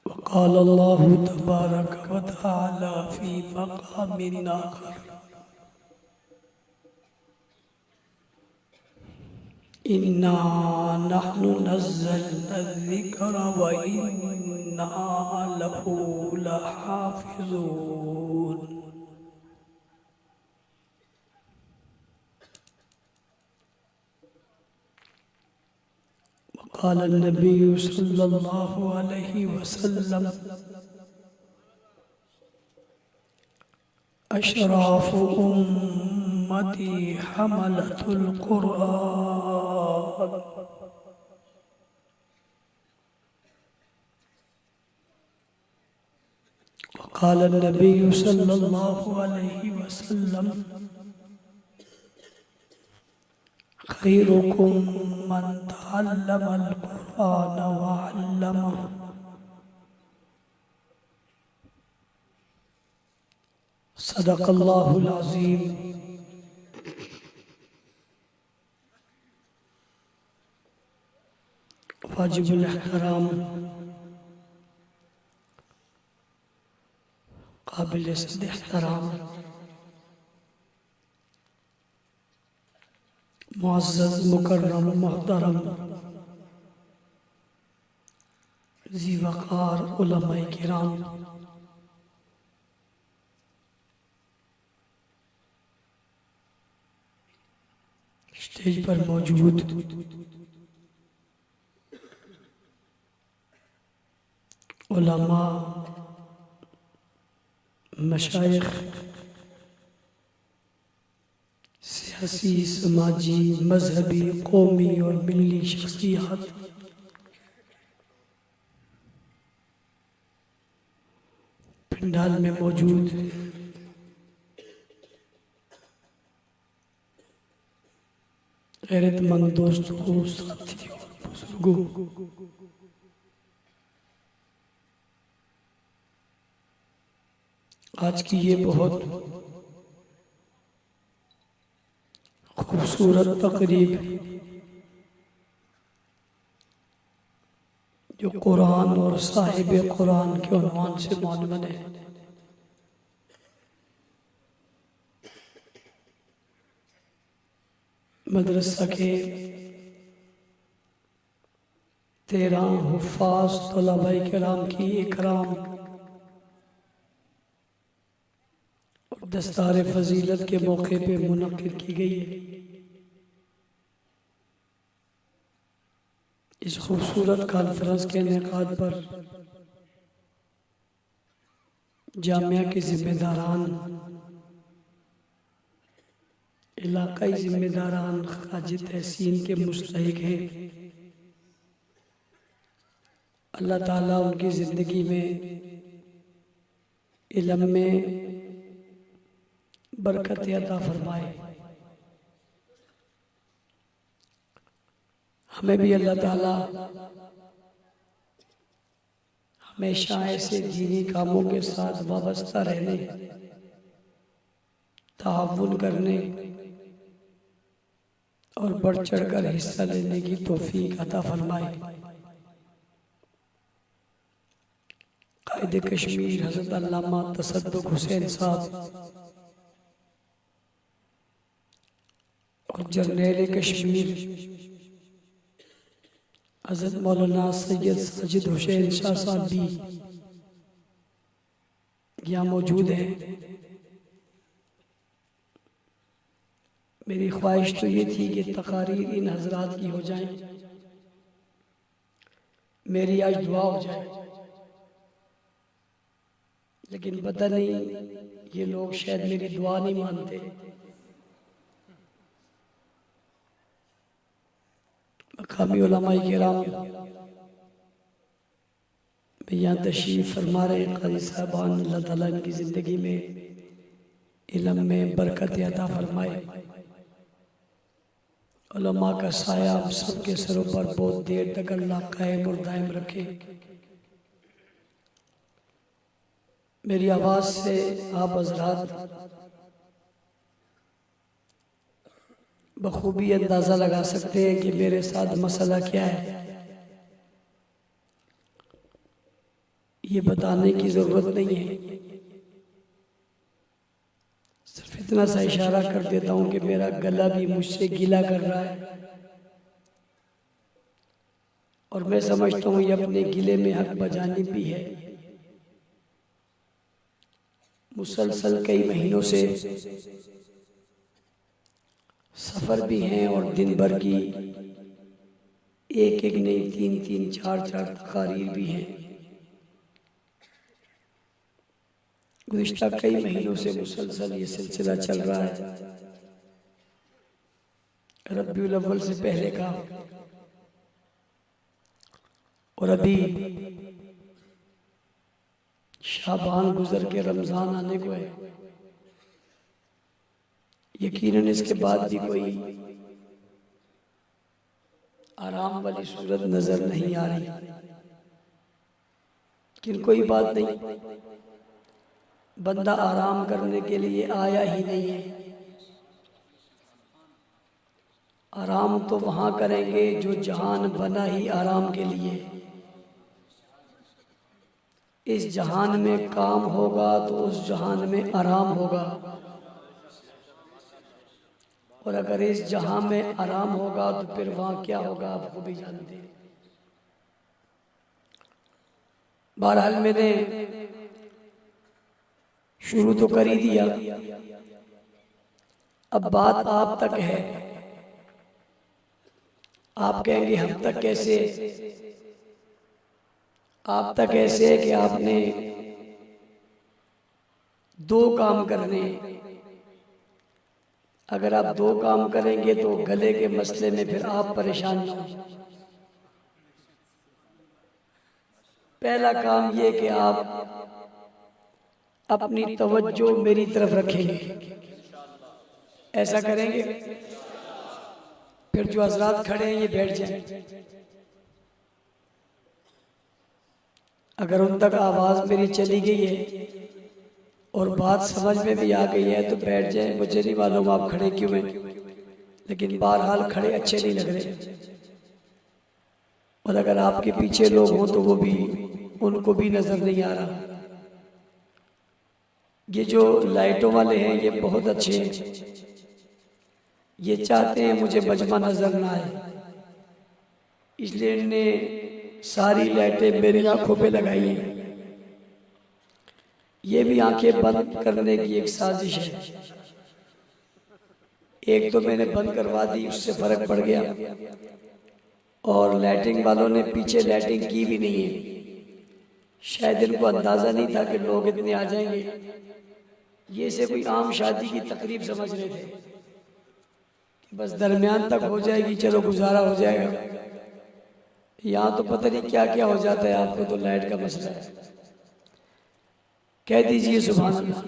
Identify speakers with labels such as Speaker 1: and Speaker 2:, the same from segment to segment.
Speaker 1: वक़ाल अल्लाहु तबारक व तआला फ़ी मक़ामिन आख़र इन्ना नहनु नज़्ज़लना ज़िक्र व इन्ना लहू लहाफ़िज़ून। वक़ाल नबी सल्लल्लाहु अलैहि वसल्लम अशराफ़ु उम्मती हमलतुल क़ुरआन। वक़ाल नबी सल्लल्लाहु अलैहि वसल्लम खैरुकुम मन तअल्लमल क़ुरआन व अल्लमहु। सदक़ल्लाहुल अज़ीम। वाजिबुल एहतराम काबिल एहतराम मुअज़्ज़ज़ मुकर्रम मोहतरम ज़ी वक़ार उलमाए किराम, स्टेज पर मौजूद उलमा, मशाइख, सियासी, समाजी, मजहबी, कौमी और मिल्ली शख्सियत, पंडाल में मौजूद गैरतमंद दोस्तों, साथियों, बुजुर्गों, आज की ये बहुत खूबसूरत तकरीब जो कुरान और साहिब कुरान के उन्वान से मौनून है, मदरसा के 13 हुफ़ाज़ तलबाए किराम की इकराम और दस्तार फजीलत के मौके पे मुनक़्क़िद की गई है। इस खूबसूरत कॉन्फ्रेंस के इनेकाद पर जामिया के ज़िम्मेदारान, इलाक़ाई ज़िम्मेदारान, ख़ाज तहसीन के मुस्तहिक़ हैं। अल्लाह ताला उनकी ज़िंदगी में इल्म में बरकत अता फरमाए। हमें भी अल्लाह ताला हमेशा ऐसे दीनी कामों के साथ वाबस्ता रहने, ताअवुन करने और बढ़ चढ़कर हिस्सा लेने की तौफीक अता फरमाए। कायद कश्मीर हज़रत अल्लामा तसद्दुक़ हुसैन साहब और जर्नैल कश्मीर हज़रत मौलाना सैयद साजिद हुसैन शाह साहब भी यहाँ मौजूद हैं। मेरी ख्वाहिश तो ये थी कि तकारीर इन हजरात की हो जाए, मेरी आज दुआ हो जाए, लेकिन पता नहीं ये लोग शायद मेरी दुआ नहीं मानते। मकामी उलमाए किराम यहाँ तशरीफ़ फरमा रहे हैं। क़ाज़ी साहबान, अल्लाह ताला इनकी ज़िंदगी में इल्म में बरकत अता फरमाए। उलमा का साया आप सबके सरों पर बहुत देर तक अल्लाह कायम और दायम रखे। मेरी आवाज़ से आप हज़रात बखूबी अंदाज़ा लगा सकते हैं कि मेरे साथ मसला क्या है। ये बताने की जरूरत नहीं है, सिर्फ इतना सा इशारा कर देता हूं कि मेरा गला भी मुझसे गिला कर रहा है और मैं समझता हूं ये अपने गिले में हक बजानी भी है। मुसलसल कई महीनों से सफर भी हैं और दिन भर की एक एक नहीं तीन तीन चार चार तकारीर भी हैं। गुज़िश्ता कई महीनों से मुसलसल ये सिलसिला चल रहा है। रब्बीउल अव्वल से पहले का और अभी शाबान गुजर के रमजान आने को है। यकीनन इसके बाद भी कोई आराम वाली सूरत नजर नहीं आ रही, लेकिन कोई बात नहीं, बंदा आराम करने के लिए आया ही नहीं है। आराम तो वहां करेंगे जो जहान बना ही आराम के लिए। इस जहान में काम होगा तो उस जहान में आराम होगा, और अगर इस जहां में आराम होगा तो फिर वहां क्या होगा आपको भी जानते हैं। बहरहाल मैंने शुरू तो कर ही दिया, अब बात आप तक है। आप कहेंगे हम तक कैसे? आप तक ऐसे है कि आपने दो काम करने। अगर आप दो काम करेंगे तो गले के मसले में फिर आप परेशान ना हो। पहला काम ये कि आप अपनी तवज्जो मेरी तरफ रखेंगे। ऐसा करेंगे? फिर जो हजरात खड़े हैं ये बैठ जाएं। अगर उन तक आवाज मेरी चली गई है और बात समझ में भी आ गई है तो बैठ जाएं। मुझे नहीं मालूम आप खड़े क्यों हैं, लेकिन बहरहाल खड़े अच्छे नहीं लग रहे। और अगर आपके पीछे लोग हों तो वो भी, उनको भी नजर नहीं आ रहा। ये जो लाइटों वाले हैं ये बहुत अच्छे हैं, ये चाहते हैं मुझे मजमा नजर ना आए, इसलिए इन्होंने सारी लाइटें मेरी आंखों पे लगाई हैं। ये भी आंखें बंद करने की एक साजिश है। एक तो मैंने बंद करवा दी, उससे फर्क पड़ गया, और लाइटिंग वालों ने पीछे लाइटिंग की भी नहीं है। शायद इनको अंदाजा नहीं था कि लोग इतने आ जाएंगे। ये से कोई आम शादी की तकरीब समझ रहे थे कि बस दरमियान तक हो जाएगी, चलो गुजारा हो जाएगा। यहाँ तो पता नहीं क्या क्या हो जाता है। आपको तो लाइट का मसला है। कह दीजिए सुभान अल्लाह।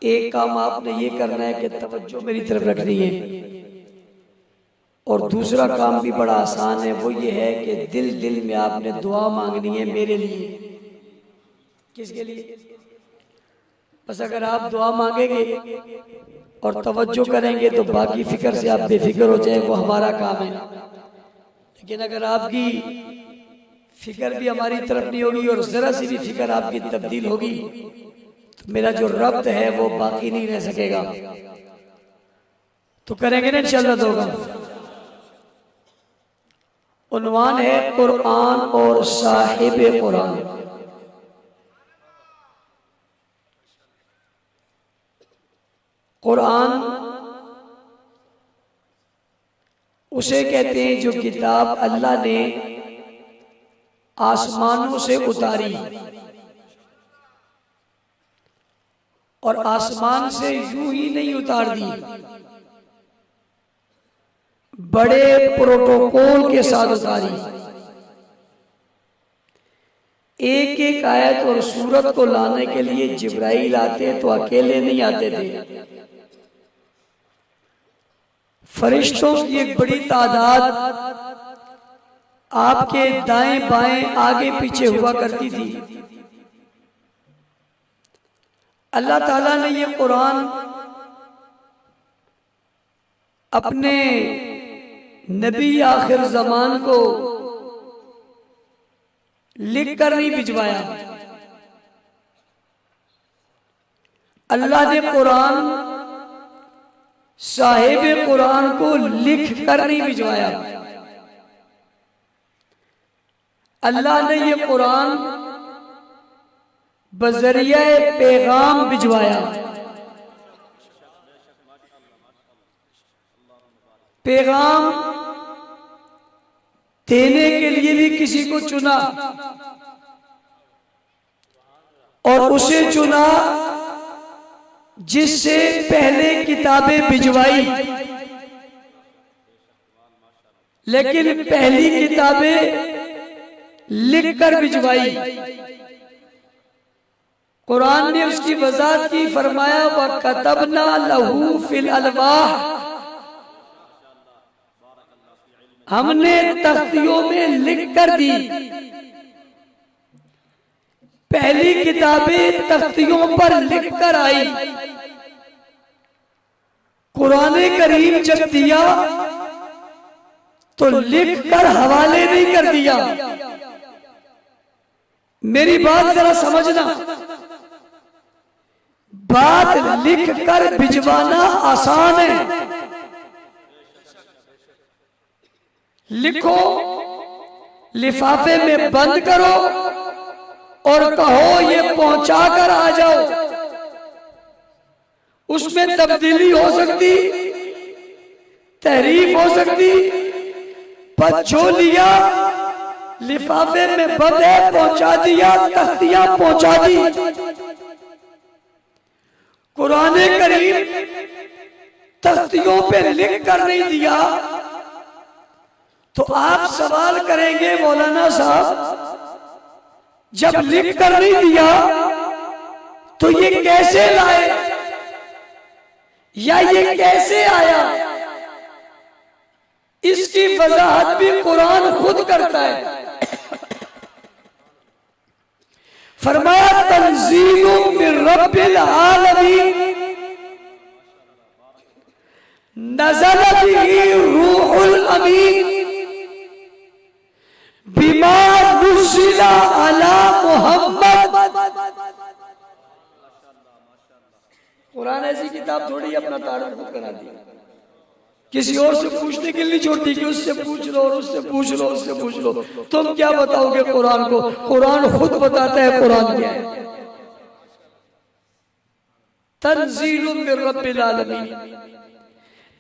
Speaker 1: एक काम आपने ये करना है कि तवज्जो मेरी तरफ रखनी है, और दूसरा काम भी बड़ा आसान है। वो ये है कि दिल दिल में आपने दुआ मांगनी है मेरे लिए। किसके लिए? बस अगर आप दुआ मांगेंगे और तवज्जो करेंगे तो बाकी फिक्र से आप बेफिक्र हो जाए, वो हमारा काम है। लेकिन अगर आपकी फिक्र भी हमारी तरफ नहीं होगी और जरा सी भी फिक्र आपकी तब्दील होगी तो मेरा जो रब्त है वो बाकी नहीं रह सकेगा। तो करेंगे ना इंशाअल्लाह दोगा। उन्वान है कुरान और साहिब कुरान। कुरान उसे कहते हैं जो किताब अल्लाह ने आसमानों से उतारी, और आसमान से यूं ही नहीं उतार दी, बड़े प्रोटोकॉल के साथ उतारी। एक एक आयत और सूरत को लाने के लिए जिब्राइल आते तो अकेले नहीं आते थे। फरिश्तों की एक बड़ी तादाद आपके दाएं बाएं आगे पीछे हुआ करती थी। अल्लाह ताला ने ये कुरान अपने नबी आखिर ज़मान को लिख कर नहीं भिजवाया। अल्लाह ने कुरान, साहिब कुरान को लिख कर नहीं भिजवाया। अल्लाह ने ये कुरान बजरिया पैगाम भिजवाया। पैगाम देने के लिए भी किसी को चुना और उसे चुना जिससे पहले किताबें भिजवाई, लेकिन पहली किताबें लिखकर भिजवाई। कुरान ने उसकी वजाहत की, फरमाया व कतबना लहू फिल अलवाह, हमने तख्तियों में लिख कर दी। पहली किताबें तख्तियों पर लिख कर आई। कुरान करीम जब दिया तो लिख कर हवाले नहीं कर दिया। मेरी बात जरा समझना, बात लिख कर भिजवाना आसान है। लिखो, लिफाफे में बंद करो और कहो ये पहुंचा कर आ जाओ। उसमें तब्दीली हो सकती, तहरीफ हो सकती, पर जो लिया लिफाफे में बंद है, पहुंचा दिया, तख्तियां पहुंचा दी। कुरान करीम तख्तियों पे लिख कर नहीं दिया तो आप सवाल करेंगे मौलाना साहब, जब लिख कर नहीं दिया तो ये कैसे लाए या ये कैसे आया? इसकी वजाहत भी कुरान खुद करता है। फरमाया तंजीलुम मिन रब्बिल आलमीन नज़ल बिही रूहुल अमीन बिमा नुज़िला अला मुहम्मद। कुरान ऐसी किताब थोड़ी अपना तारुफ खुद करा दी, किसी और से पूछने के लिए छोड़ती कि उससे पूछ लो और उससे पूछ लो, उससे पूछ लो। तुम क्या बताओगे कुरान को? कुरान खुद बताता है कुरान क्या है। तंजीलुम मिन रब्बिल आलमीन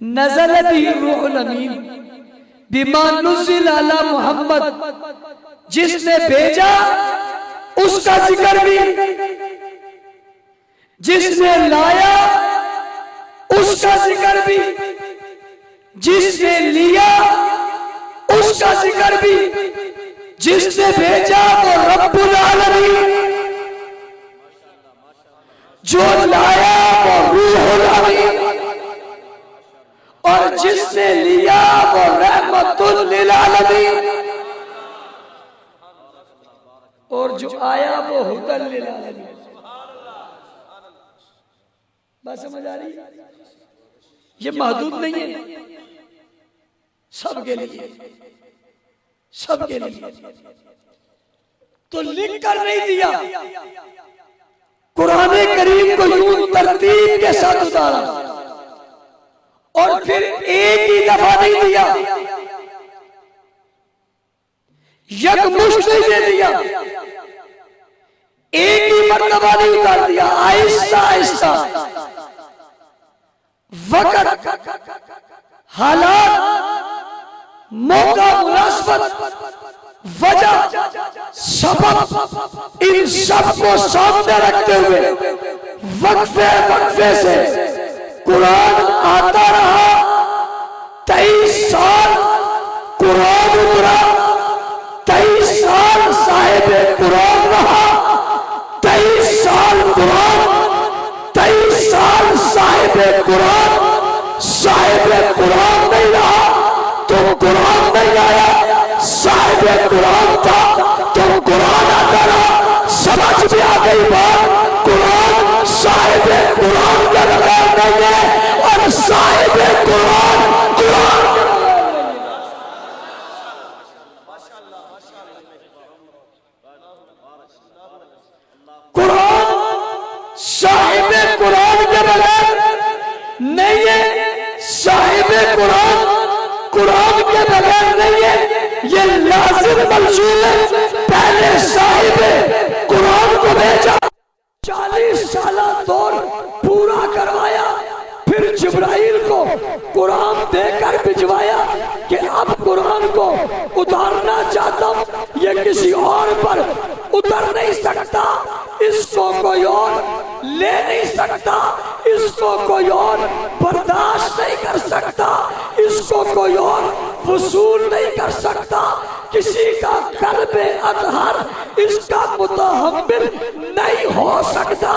Speaker 1: नज़ल बिही रूहुल अमीन बिमा नुज़िला अला मुहम्मद, जिसने भेजा उसका जिक्र भी, जिसने लाया उसका जिक्र भी, जिसने लिया उसका जिक्र भी, जिसने भेजा वो रब्बुल आलमीन, जो लाया वो रूहुल अमीन, और जिसने लिया वो रहमतुल लिल आलमीन, और जो आया वो हुदल लिल आलमीन। बात समझ आ रही? ये महदूद नहीं है, सबके लिए, सबके लिए। तो लिख कर नहीं दिया, कुरान करीम को यूं तरतीब के साथ उतारा और फिर एक ही दफा नहीं दिया, यकमुश्त दे दिया, एक ही मरतबा नहीं उतार दिया, आहिस्ता आहिस्ता। वक्त, हालात, मौका, मुनासबत, वजह, सबब, इन सब को सामने रखते हुए वक्फे वक्फे से कुरान आता रहा। 23 साल कुरान उतरा, 23 साल साहिब कुरान रहा, 23 साल कुरान, 23 साल साहिब कुरान। साहिब कुरान नहीं रहा तो कुरान नहीं आया, साहिब कुरान था तो कुरान आता रहा। समझ में आ गई बात? कुरान साहिब कुरान का लगाव नहीं है और साहिब कुरान कुरान। साहिब कुरान के बगैर नहीं है, साहिब कुरान कुरान के बगैर नहीं है, ये लाजिम मंसूब है। पहले साहिब कुरान को भेजा, 40 साल दौर पूरा करवाया, फिर जिब्राइल को कुरान देकर भिजवाया कि अब कुरान को उतारना चाहता हूं, ये किसी और पर उतर नहीं सकता, इसको कोई और ले नहीं सकता, इसको कोई और बर्दाश्त नहीं कर सकता, इसको कोई और वसूल नहीं कर सकता, किसी का कल्बे अतहर इसका मुतहम्मिल नहीं हो सकता,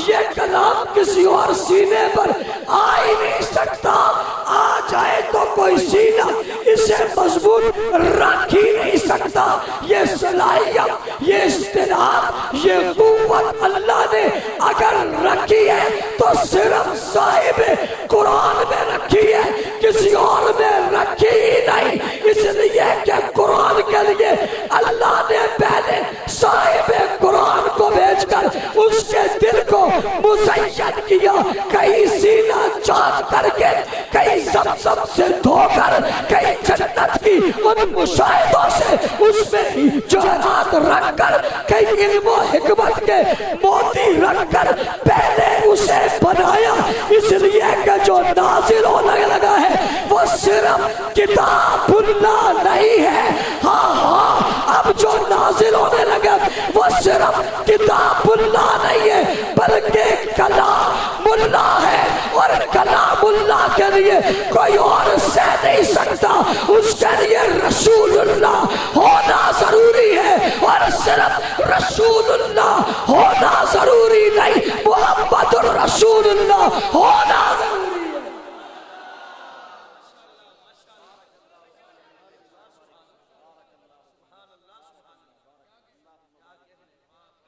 Speaker 1: ये कलाम किसी और सीने पर आ ही नहीं सकता, आ जाए तो कोई सीना इसे मजबूत रख ही नहीं सकता। ये सलाहियत, ये इस्तिदाद, ये कुव्वत अल्लाह ने अगर रखी है तो सिर्फ साहिब कुरान में रखी है, किसी और में रखी ही नहीं। इसलिए कि कुरान के लिए अल्लाह ने पहले साहिब कुरान को भेजकर उसके दिल को मुज़य्यन किया, कहीं सीना चाक करके, कहीं ज़मज़म से धोकर, कहीं जन्नत की उन मुशाहिदों से उसमें जवाहरात रखकर, कहीं इल्म व हिकमत के मोती रखकर पहले उसे बनाया। इसलिए कि जो नाज़िल होने लगा है वो सिर्फ किताबुल्लाह नहीं है, हाँ हाँ, अब जो नाज़िल होने लगा वो सिर्फ किताबुल्लाह नहीं है बल्कि कलामुल्लाह है, और कलामुल्लाह के लिए कोई और सह नहीं सकता, उसके लिए रसूलुल्लाह होना जरूरी है, और सिर्फ रसूलुल्लाह होना जरूरी नहीं, मुहम्मदुर रसूलुल्लाह होना जरूरी है।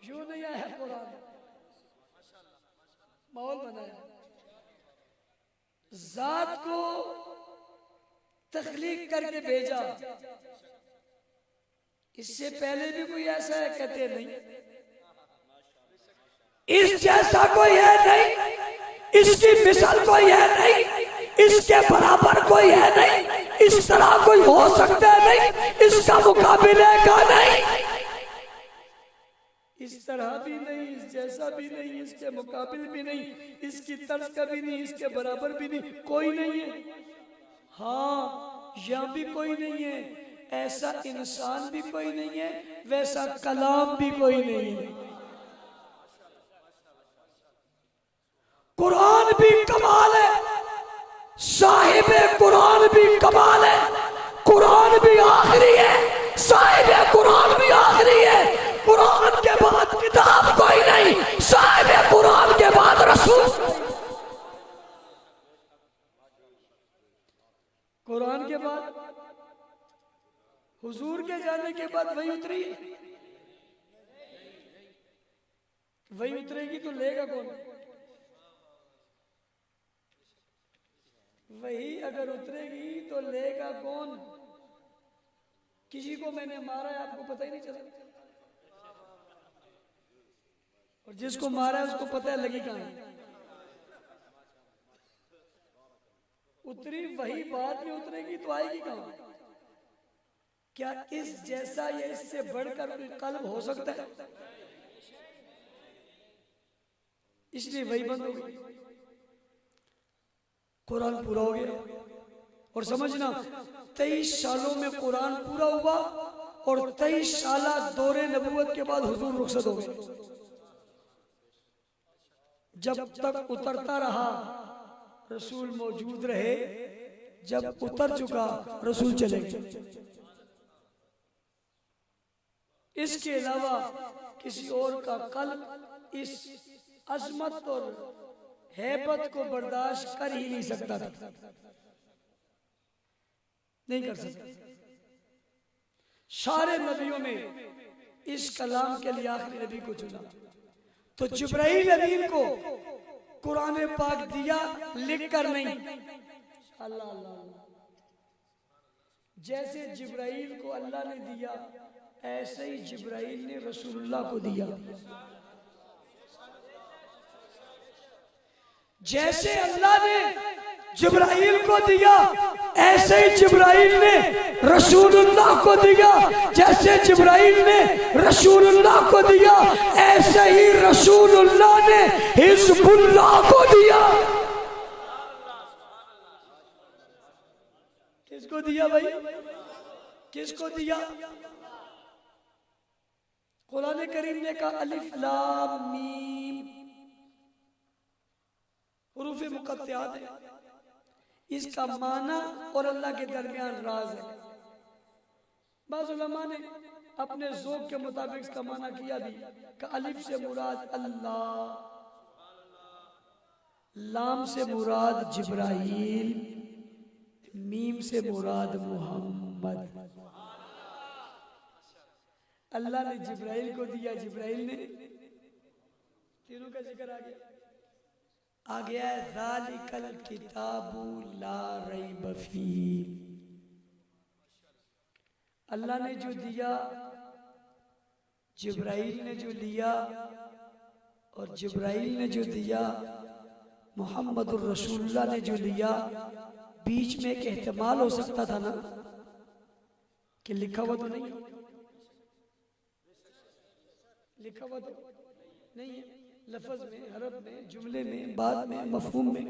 Speaker 1: यूं नहीं है कुरान, माहौल बनाया, जात को तख्लीक करके भेजा। इससे पहले भी कोई ऐसा है? कहते नहीं, इस जैसा कोई है नहीं, इसकी मिसाल कोई है नहीं, इसके बराबर कोई है नहीं, इस तरह कोई हो सकता है नहीं, इसका मुकाबले का नहीं, इस तरह भी नहीं, इस जैसा भी नहीं, इसके मुकाबिल भी नहीं, इसकी तर्ज का भी नहीं, इसके बराबर भी नहीं, कोई नहीं है। हाँ, यहाँ भी कोई नहीं है, ऐसा इंसान भी कोई नहीं है, वैसा कलाम भी कोई नहीं है। कुरान भी कमाल है, साहिब कुरान भी कमाल है, कुरान भी आखिरी है, साहिब कुरान भी आखिरी है, कुरान के बाद किताब कोई नहीं, साहिब कुरान के बाद रसूल। कुरान के बाद हुजूर के जाने के बाद वही उतरी, वही उतरेगी तो लेगा कौन? वही अगर उतरेगी तो लेगा कौन? किसी को मैंने मारा है आपको पता ही नहीं चला, और जिसको मारा है उसको पता है लगी कहां। उतरी वही बाद में उतरेगी तो आएगी कहां? क्या इस जैसा या इससे बढ़कर कोई कल्ब हो सकता है? इसलिए वही बंद हो गई, कुरान पूरा हो गया। और समझना 23 सालों में कुरान पूरा हुआ, और 23 साल दौरे नबूवत के बाद हुजूर रुखसत हो गए। जब तक उतरता रहा रसूल मौजूद रहे, जब उतर चुका रसूल चले गए। इसके अलावा किसी और का कल्ब इस अजमत और हैबत को बर्दाश्त कर ही नहीं सकता था, नहीं कर सकता। सारे नबियों में इस कलाम के लिए आखिरी नबी को चुना, तो जिब्राइल अमीन को कुरान पाक दिया, लिख कर नहीं। अल्लाह अल्लाह, जैसे जिब्राइल को अल्लाह ने दिया, ऐसे ही जिब्राइल ने रसूलुल्लाह को दिया। जैसे अल्लाह ने जिब्राइल को दिया ऐसे ही जिब्राइल ने रसूलुल्लाह को दिया, जैसे जिब्राइल ने रसूलुल्लाह को दिया ऐसे ही रसूलुल्लाह ने हिज़्बुल्लाह को दिया। किसको दिया भाई? किसको दिया? कुरान करीम ने कहा अलिफ लाम मीम, हुरूफ मुक़त्तिआत है। इसका माना और अल्लाह के दरमियान राज है। बाज़ उलमा ने अपने ज़ौक़ के मुताबिक इसका माना किया भी कि अलिफ से मुराद अल्लाह, लाम से मुराद जिब्राइल, मीम से मुराद मोहम्मद। अल्लाह ने जिब्राइल को दिया, जिब्राइल ने, तीनों का जिक्र आ गया है ज़ालिकल किताबु ला रैब फीह। अल्लाह ने जो दिया, जिब्राइल ने जो लिया और जिब्राइल ने जो दिया, मोहम्मदुर रसूलुल्लाह ने जो लिया, बीच में एक एहतमाल हो सकता था ना कि लिखा हुआ तो नहीं, लिखा हुआ तो नहीं है, लफ्ज में, हरफ में, जुमले में, बाद में, मफहूम में।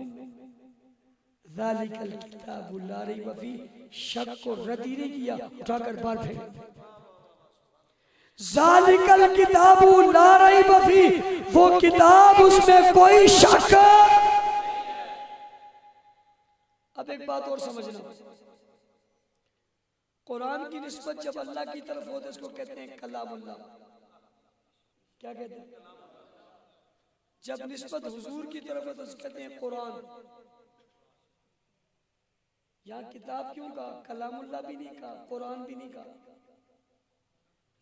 Speaker 1: ज़ालिकल किताबु ला रैब फीह, शक को रद्द ही नहीं किया, उठाकर बाहर फेंक। ज़ालिकल किताबु ला रैब फीह, वो किताब उसमें कोई शक। अब एक बात और समझना, कुरान की निस्बत जब अल्लाह की तरफ हो तो इसको कहते हैं कलामुल्लाह। क्या कहते हैं? जब निस्बत हुजूर की तरफ है तो कहते हैं कुरान। यहाँ किताब क्यों कहा? कलामुल्लाह भी नहीं कहा, कुरान भी नहीं कहा,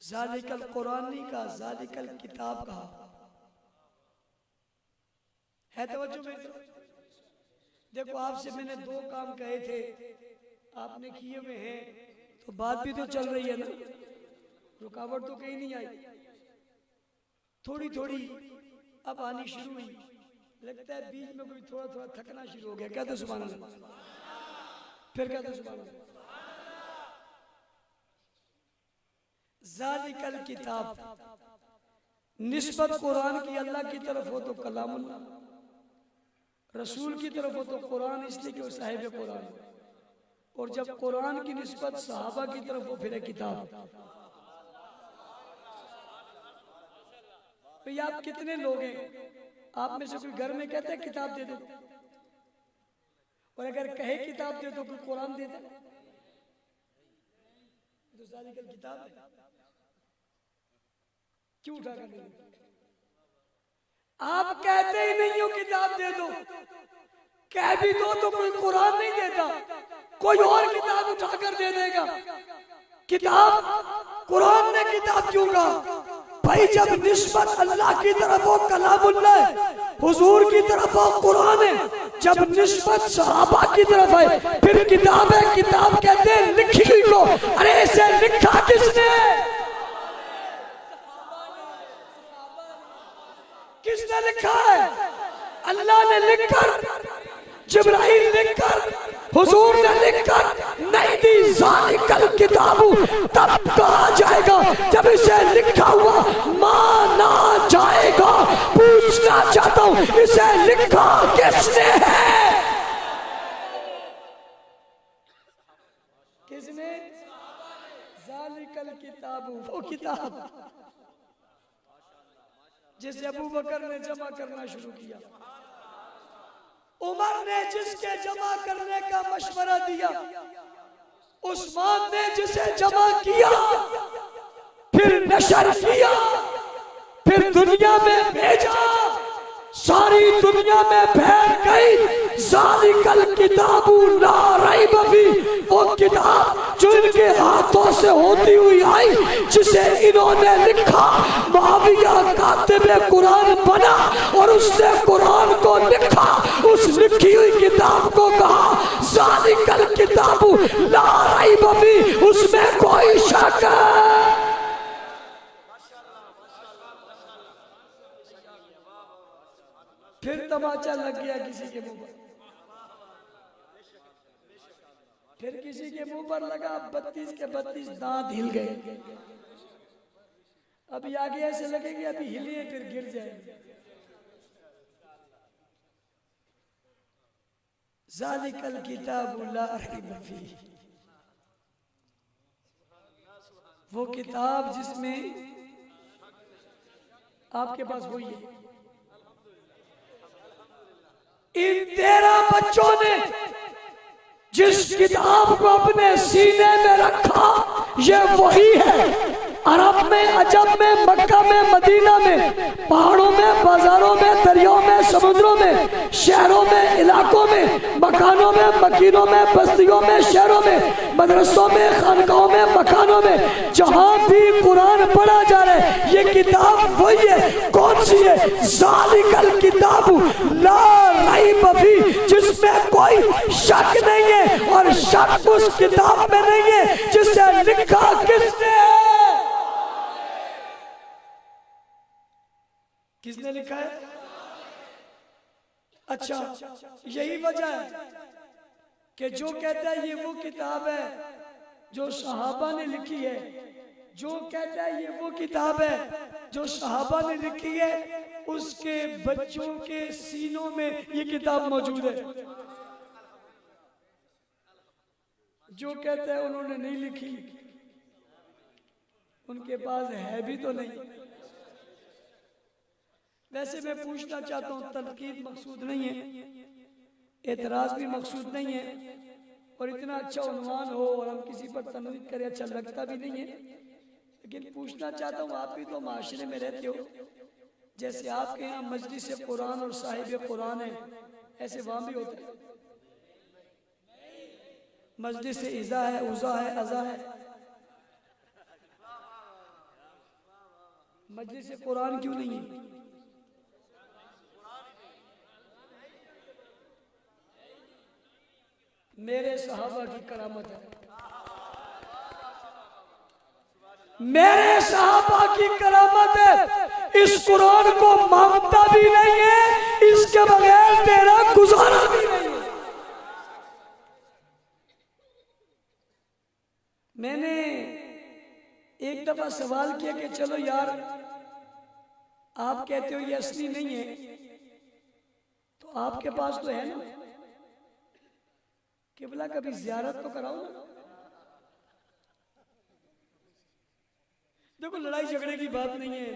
Speaker 1: ज़ालिकल कुरान नहीं कहा, ज़ालिकल किताब कहा है। तवज्जो मेरी तरफ देखो, आपसे मैंने दो काम कहे थे, आपने किए हुए हैं, तो बात भी तो चल रही है ना, रुकावट तो कहीं नहीं आई। थोड़ी थोड़ी अब आनी शुरू हुई, लगता है बीच में कोई थोड़ा थोड़ा थकना शुरू हो गया। क्या तो सुभान अल्लाह, फिर क्या तो सुभान अल्लाह। ज़ालिकल किताब, निस्बत कुरान की अल्लाह की तरफ हो तो कलामुल्लाह, रसूल की तरफ हो तो कुरान, इसलिए कि वो साहिब कुरान। और जब कुरान की निस्बत सहाबा की तरफ हो फिर है किताब। भैया आप कितने लोग हैं, आप में से कोई घर में कहते हैं किताब दे दो, और अगर कहे किताब दे दो कोई कुरान देता है? तो ज़ालिकल किताब है, क्यों उठा कर नहीं? आप कहते ही नहीं हो किताब दे दो, कह भी दो तो कोई कुरान नहीं देता, कोई और किताब उठाकर दे देगा। किताब, कुरान ने किताब क्यों कहा? भाई जब निस्बत अल्लाह की तरफ हो कलामुल्लाह, हुजूर की तरफ हो कुरान है, जब निस्बत सहाबा की तरफ है फिर किताब है। किताब कहते हैं लिखी हुई को। अरे इसे लिखा किसने? किसने लिखा है? अल्लाह ने लिखकर, जिब्राइल लिखकर, हुजूर ने लिखकर नहीं दी। ज़ालिकल किताबु तब कहा जाएगा जब इसे लिखा हुआ माना जाएगा। पूछना चाहता हूं इसे लिखा किसने है? किसने? ज़ालिकल किताबु, वो किताब जिसे अबू बकर ने जमा करना शुरू किया, उमर ने जिसके जमा करने का मशवरा दिया, उस्मान ने जिसे जमा किया, फिर नशर किया, फिर दुनिया में भेजा, सारी दुनिया में फैल गई। ज़ालिकल किताबु ला रैब फीह, वो किताब जो इनके हाथों से होती हुई आई, जिसे इन्होंने लिखा। मुआविया कातिबे कुरान बना और उसने कुरान को लिखा। उस लिखी हुई किताब को कहा ज़ालिकल किताबु ला रैब फीह, उसमें कोई शक फिर तमाचा लग गया किसी के मुंह पर, फिर किसी के मुंह पर लगा, 32 के 32 दांत हिल गए। अभी आगे ऐसे लगेंगे अभी हिले फिर गिर जाएंगे। ज़ालिकल किताबु ला रैब फीह, वो किताब जिसमें आपके पास वही है। इन 13 बच्चों ने जिस किताब को अपने सीने में रखा ये वही है। अरब में, अजब में, मक्का में, मदीना में, पहाड़ों में, बाजारों में, दरियाओं में, समुद्रों में, शहरों में, इलाकों में, मकानों में, मकीनों में, बस्तियों में, शहरों में, मदरसों में, खानकाहों में, मकानों में, जहां भी कुरान पढ़ा जा रहा है ये किताब वही है। कौन सी है? ज़ालिकल किताबु ला रैब फीह, जिसमें कोई शक नहीं है, और शक उस किताब में नहीं है जिसे लिखा किसने है। किसने लिखा है? अच्छा, यही वजह है कि जो कहता है ये वो किताब है जो सहाबा ने लिखी है, जो कहता है ये वो किताब है जो सहाबा ने लिखी है, उसके बच्चों के सीनों में ये किताब मौजूद है। जो कहता है उन्होंने नहीं लिखी, उनके पास है भी तो नहीं। वैसे मैं पूछना चाहता हूँ, तनकीद मकसूद नहीं है, एतराज भी मकसूद नहीं है, और इतना अच्छा उन्वान हो और हम किसी पर तनकीद करें अच्छा लगता भी नहीं है, लेकिन पूछना चाहता हूँ, आप भी तो माशरे में रहते हो, जैसे आपके यहाँ मजलिस कुरान और साहिब कुरान है, ऐसे वहाँ भी होता है। मजलिस इज़ा है, उज़ा है, अज़ा है, मजलिस कुरान क्यों नहीं है? मेरे सहाबा की करामत है, मेरे सहाबा की करामत है। इस कुरान को मांगता भी नहीं है, इसके बगैर तेरा गुजारा भी नहीं है। मैंने एक दफा सवाल किया कि चलो यार, आप कहते हो ये असली नहीं है, तो आपके पास तो है ना, किबला कभी जियारत तो कराओ ना। देखो, लड़ाई झगड़े की बात नहीं है,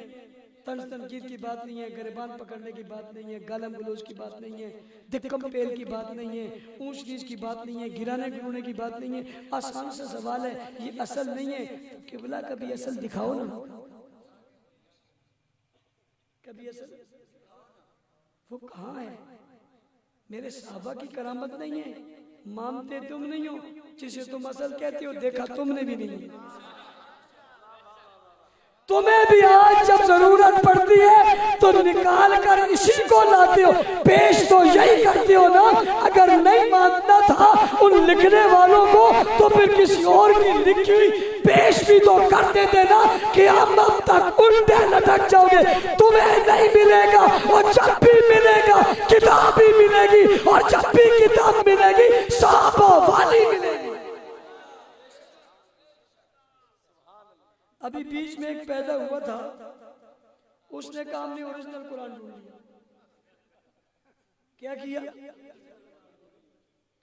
Speaker 1: तंज तनकीद की बात नहीं है, गिरबान पकड़ने की बात नहीं है, गालम गलोच की बात नहीं है, दिक्कम पेल की बात नहीं है, ऊंच नीच की बात नहीं है, गिराने गिराने की बात नहीं है। आसान सा सवाल है, ये असल नहीं है, तो किबला कभी असल दिखाओ ना, कभी असल वो कहाँ है? मेरे सहाबा की करामत नहीं है, मानते तुम नहीं हो, जिसे तुम असल कहते हो देखा तुमने भी नहीं। तुम्हें भी आज जब जरूरत पड़ती है तो निकाल कर इसी को लाते हो, पेश तो यही करते हो ना। अगर नहीं मानना था उन लिखने वालों को तो फिर किसी और की लिखी हुई पेश भी तो कर देते ना, कि अब तक उल्टे लटक जाओगे। तुम्हें नहीं मिलेगा, और जब भी मिलेगा किताब भी मिलेगी, और जब भी किताब मिलेगी सहाबा वाली मिलेगी। अभी बीच में एक पैदा हुआ था, उसने कहा हमने ओरिजिनल कुरान ढूंढ लिया। क्या किया?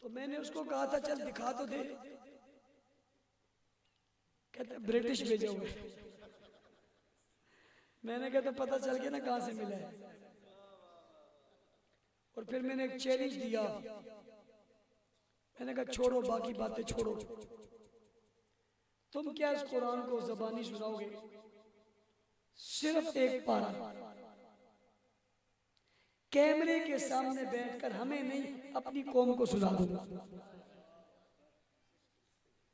Speaker 1: तो मैंने उसको कहा था चल दिखा तो दे, कहते ब्रिटिश भेजोगे। मैंने कहा तो पता चल गया ना कहां से मिला है। और फिर मैंने एक चैलेंज दिया, मैंने कहा छोड़ो बाकी बातें छोड़ो, तुम क्या इस कुरान को ज़बानी सुनाओगे? सिर्फ एक पारा कैमरे के सामने बैठकर, हमें नहीं अपनी कौम को सुना दो।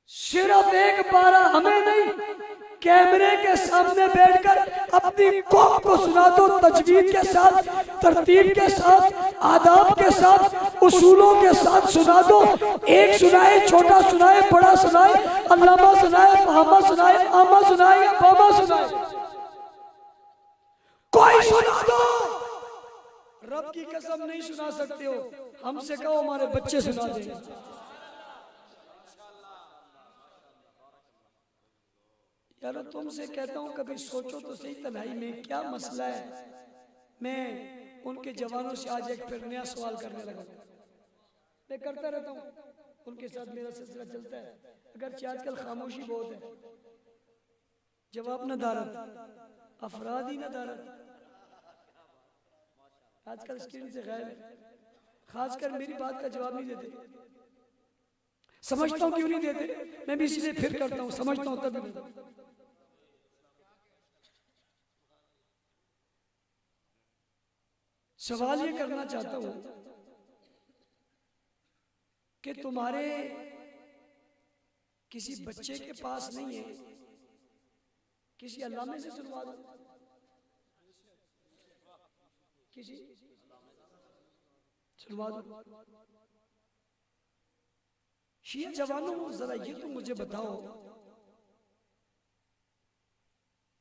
Speaker 1: सिर्फ एक पारा, हमें नहीं कैमरे के सामने बैठकर अपनी कौम को सुना दो, तजवीद के साथ, तरतीब के साथ, आदाब के साथ, उसूलों के साथ सुना दो। एक सुनाए, छोटा सुनाए, बड़ा सुनाए, अल्लामा सुनाए, फहामा सुनाए, आमा सुनाए, बाबा सुनाए, कोई सुना दो। रब की कसम नहीं सुना सकते हो, हमसे कहो हमारे बच्चे सुना देंगे। यार तुमसे कहता हूँ कभी सोचो तो सही, तन्हाई में क्या मसला है। मैं उनके जवानों से आज एक फिर नया सवाल करने लगा। मैं करता रहता हूँ, उनके साथ मेरा सिलसिला चलता है, अगर आजकल खामोशी बहुत है, जवाब न दारत, अफराद ही न दारत, आजकल स्क्रीन से गायब है। खासकर मेरी बात का जवाब नहीं देते। समझता हूँ क्यों नहीं देते, मैं भी इसलिए फिर करता हूँ, समझता हूँ तब भी। सवाल ये करना चाहता हूं कि तुम्हारे किसी बच्चे के पास नहीं है, किसी अल्लामे से सुनवा दो, किसी सुनवा दो। शिया जवानों जरा ये तो मुझे बताओ,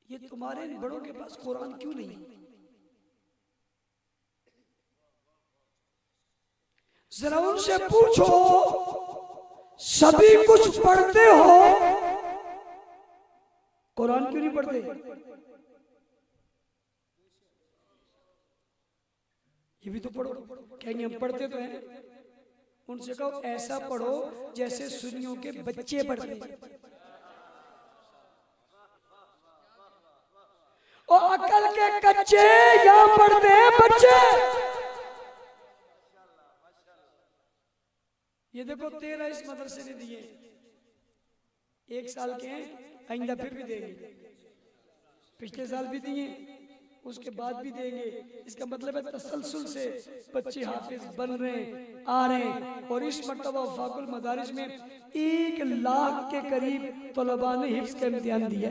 Speaker 1: ये तुम्हारे इन बड़ों के पास कुरान क्यों नहीं है? जरा उनसे पूछो, सभी कुछ पढ़ते हो, कुरान क्यों नहीं पढ़ते? ये भी तो पढ़ो। कहेंगे हम पढ़ते तो हैं। उनसे कहो ऐसा पढ़ो जैसे सुन्नियों के बच्चे पढ़ते हैं। और अकल के कच्चे यहां पढ़ते हैं बच्चे। ये देखो 13 इस मदरसे ने दिए, 1 साल के हैं, आइंदा फिर भी देंगे, पिछले साल भी दिए, उसके बाद भी देंगे। इसका मतलब है तसलसल से बच्चे हाफिज बन रहे हैं, आ रहे हैं। और इस मर्तबा वफाकुल मदारिस में 1 लाख के करीब तलबा ने हिफ्ज का इम्तिहान दिया।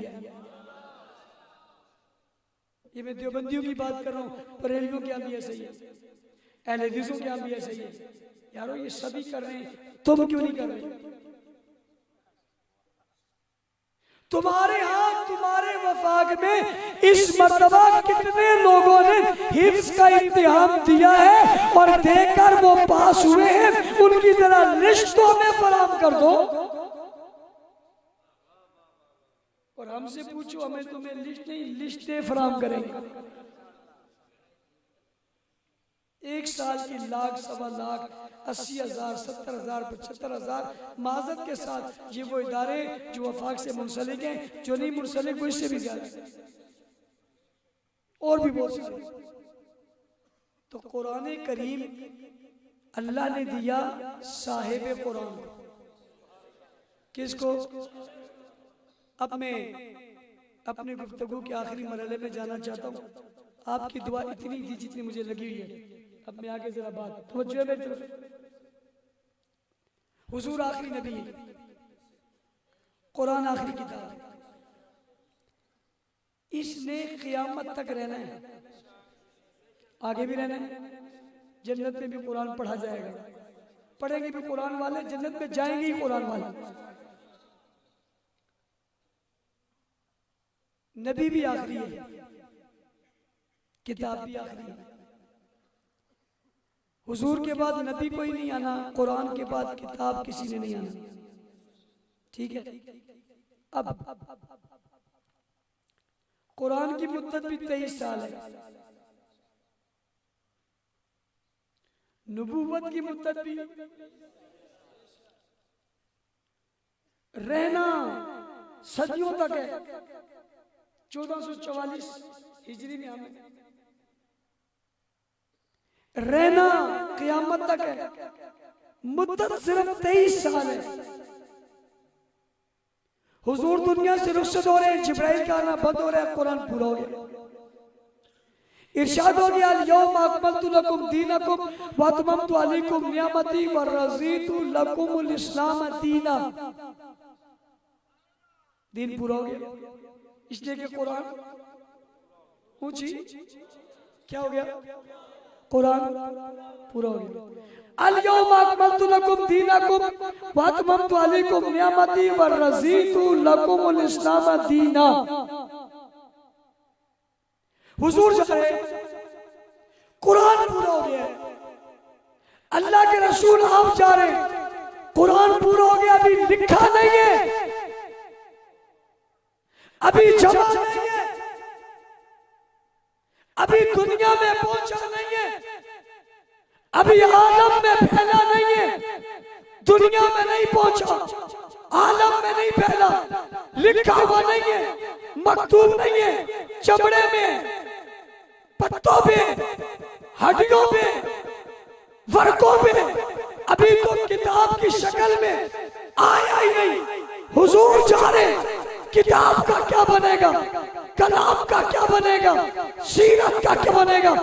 Speaker 1: ये मैं देवबंदियों की बात कर रहा हूँ, बरेलियों के यहाँ भी ऐसा ही है, अहले हदीसों के यहाँ भी ऐसा ही है। यारो ये सभी कर रहे हैं, तुम क्यों नहीं कर रहे? तुम्हारे यहाँ तुम्हारे वफाक में इस मर्तबा कितने लोगों ने हिफ्ज का इम्तिहान दिया है और देकर वो पास हुए हैं, उनकी जरा लिस्टों में फराम कर दो। और हमसे पूछो, हमें तुम्हें लिस्ट नहीं, लिस्टें फराम करेंगे। 1 साल की लाख, 1.25 लाख, 80,000, 70,000, 75,000 माजत के साथ ये वो इदारे जो वफाक से मुंसलिक हैं, जो नहीं मुंसलिक वो इससे भी ज्यादा, और भी बहुत सी। तो कुरान करीम अल्लाह ने दिया साहिब कुरान को। किसको? अब मैं अपने गुफ्तगू के आखिरी मरहले में जाना चाहता हूँ। आपकी दुआ इतनी थी जितनी मुझे लगी हुई है। अब मैं आगे जरा बात तवज्जो मेरी तरफ। हुजूर आखिरी नबी है, कुरान आखिरी किताब है, इसने क़यामत तक रहना है, आगे भी रहना है। जन्नत में भी कुरान पढ़ा जाएगा, पढ़ेंगे भी कुरान वाले, जन्नत में जाएंगे ही कुरान वाले। नबी भी आखिरी है, किताब भी आखिरी है। हुजूर के बाद नबी कोई नहीं आना, कुरान के बाद किताब किसी ने नहीं आना, ठीक है। अब कुरान की मुद्दत भी 23 साल है, नबूवत की मुद्दत भी, रहना सदियों तक है, 1444 हिजरी में हमें रहना क़यामत तक है। मुद्दत सिर्फ 23 साल है। हुजूर दुनिया से रुखसत हो रहे हैं, जिब्राइल का आना बंद हो रहा है, कुरान पूरा हो गया। इरशाद हो गया, यौम अकमलतु लकुम दीनकुम व अतममतु अलैकुम निअमती व रज़ीतु लकुमुल इस्लाम दीना। दिन पूरा हो गया, इसलिए कि कुरान ऊंची क्या हो गया, कुरान पूरा हो गया। अल यौम अकमलतु लकुम दीनकुम व अतममतु अलैकुम निअमती व रज़ीतु लकुमुल इस्लाम दीना। हुजूर जा रहे, कुरान पूरा हो गया। अल्लाह के रसूल आप जा रहे हैं, कुरान पूरा हो गया, अभी लिखा नहीं है, अभी जमा नहीं है, अभी दुनिया में पहुंचा नहीं है, अभी आलम में फैला नहीं है, दुनिया में नहीं पहुंचा, आलम में नहीं फैला, लिखा हुआ नहीं है, मकतूब नहीं है, चमड़े में, पत्तों पे, हड्डियों पे, वर्कों पे, अभी तो किताब की शक्ल में आया ही नहीं। हुजूर जा रहे, किताब का क्या बनेगा, कलाम का क्या बनेगा, सीरत का क्या बनेगा,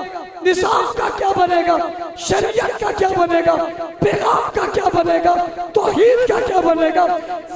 Speaker 1: निज़ाम का क्या बनेगा, शरीयत का क्या बनेगा, पैगाम का क्या बनेगा, तौहीद का क्या बनेगा,